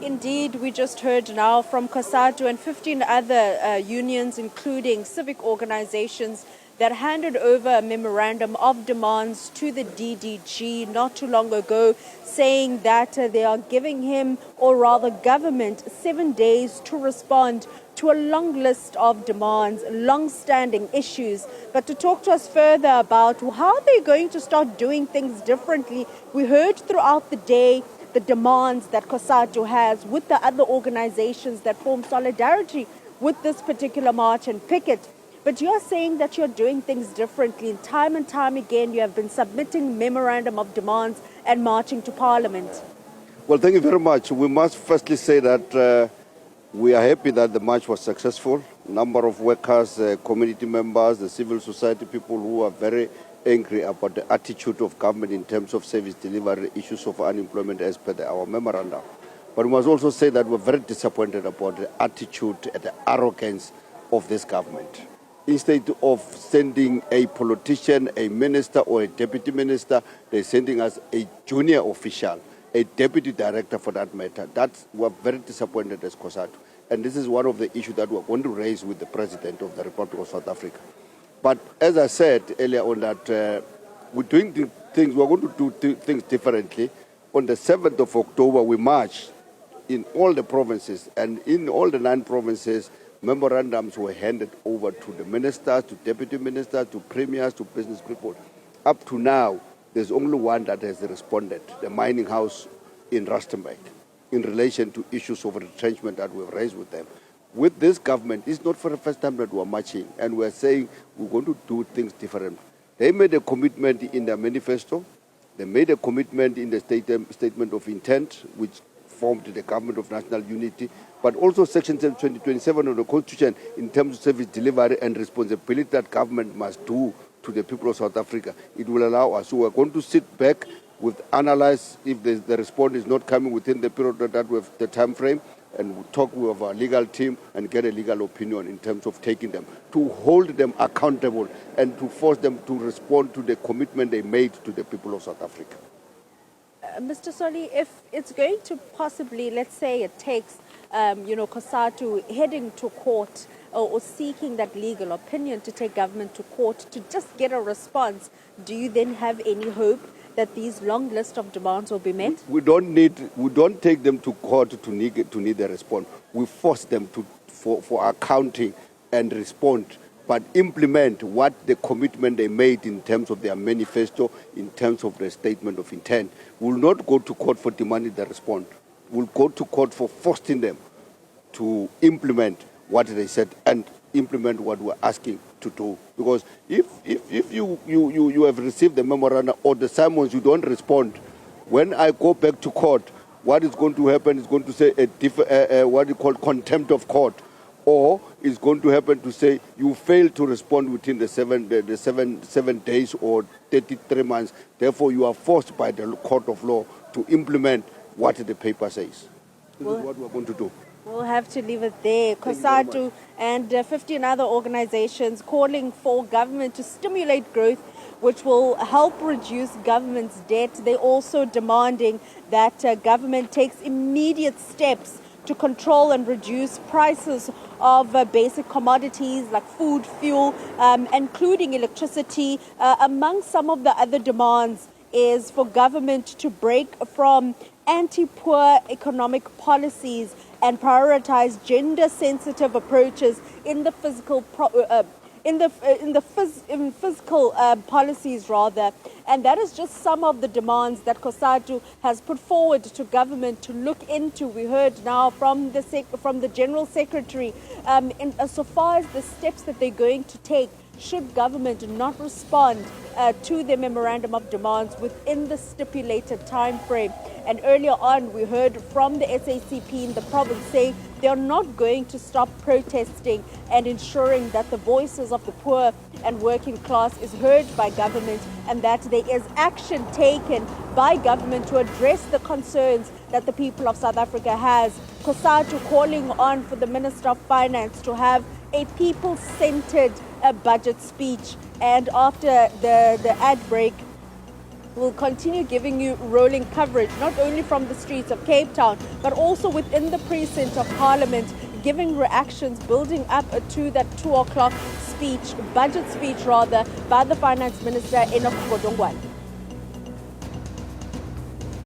Indeed, we just heard now from Cosatu and 15 other unions, including civic organizations, that handed over a memorandum of demands to the DDG not too long ago, saying that they are giving him, or rather government, 7 days to respond to a long list of demands, long-standing issues. But to talk to us further about how they're going to start doing things differently, we heard throughout the day the demands that Cosatu has with the other organizations that form solidarity with this particular march and picket. But you're saying that you're doing things differently. And time again, you have been submitting memorandum of demands and marching to Parliament. Well, thank you very much. We must firstly say that we are happy that the march was successful. Number of workers, community members, the civil society people who are very angry about the attitude of government in terms of service delivery, issues of unemployment as per our memorandum. But we must also say that we're very disappointed about the attitude and the arrogance of this government. Instead of sending a politician, a minister or a deputy minister, they're sending us a junior official, a deputy director for that matter. We're very disappointed as Cosatu. And this is one of the issues that we're going to raise with the President of the Republic of South Africa. But as I said earlier on that we're doing things, we're going to do things differently. On the 7th of October, we march in all the provinces, and in all the 9 provinces, memorandums were handed over to the ministers, to deputy ministers, to premiers, to business people. Up to now, there's only one that has responded, the mining house in Rustenburg, in relation to issues of retrenchment that we've raised with them. With this government, it's not for the first time that we're marching, and we're saying we're going to do things differently. They made a commitment in their manifesto. They made a commitment in the statement of intent, which formed the government of national unity, but also Section 2027 of the Constitution in terms of service delivery and responsibility that government must do to the people of South Africa. It will allow us. So we're going to sit back, with analyze if the response is not coming within the period that we have the time frame, and we'll talk with our legal team and get a legal opinion in terms of taking them, to hold them accountable and to force them to respond to the commitment they made to the people of South Africa. Mr. Solly, if it's going to possibly, let's say it takes, Cosatu heading to court or seeking that legal opinion to take government to court to just get a response, do you then have any hope that these long list of demands will be met? We don't take them to court to need a response. We force them for accounting and respond, but implement what the commitment they made in terms of their manifesto, in terms of their statement of intent. We will not go to court for demanding the response. We'll go to court for forcing them to implement what they said and implement what we're asking to do. Because if you have received the memorandum or the summons, you don't respond, when I go back to court, what is going to happen is going to say what you call contempt of court, or it's going to happen to say you failed to respond within the seven days or 33 months. Therefore, you are forced by the court of law to implement what the paper says. This is what we're going to do. We'll have to leave it there. Cosatu and 15 other organizations calling for government to stimulate growth, which will help reduce government's debt. They're also demanding that government takes immediate steps to control and reduce prices of basic commodities like food, fuel, including electricity. Among some of the other demands is for government to break from anti-poor economic policies and prioritize gender-sensitive approaches in the physical policies rather. And that is just some of the demands that Cosatu has put forward to government to look into. We heard now from the General Secretary so far as the steps that they're going to take should government not respond to the memorandum of demands within the stipulated time frame. And earlier on, we heard from the SACP in the province say they are not going to stop protesting and ensuring that the voices of the poor and working class is heard by government, and that there is action taken by government to address the concerns that the people of South Africa has. Cosatu calling on for the Minister of Finance to have a people-centered budget speech. And after the ad break, We'll continue giving you rolling coverage, not only from the streets of Cape Town, but also within the precinct of Parliament, giving reactions building up to that 2 o'clock speech, budget speech rather, by the Finance Minister Enoch Godongwana.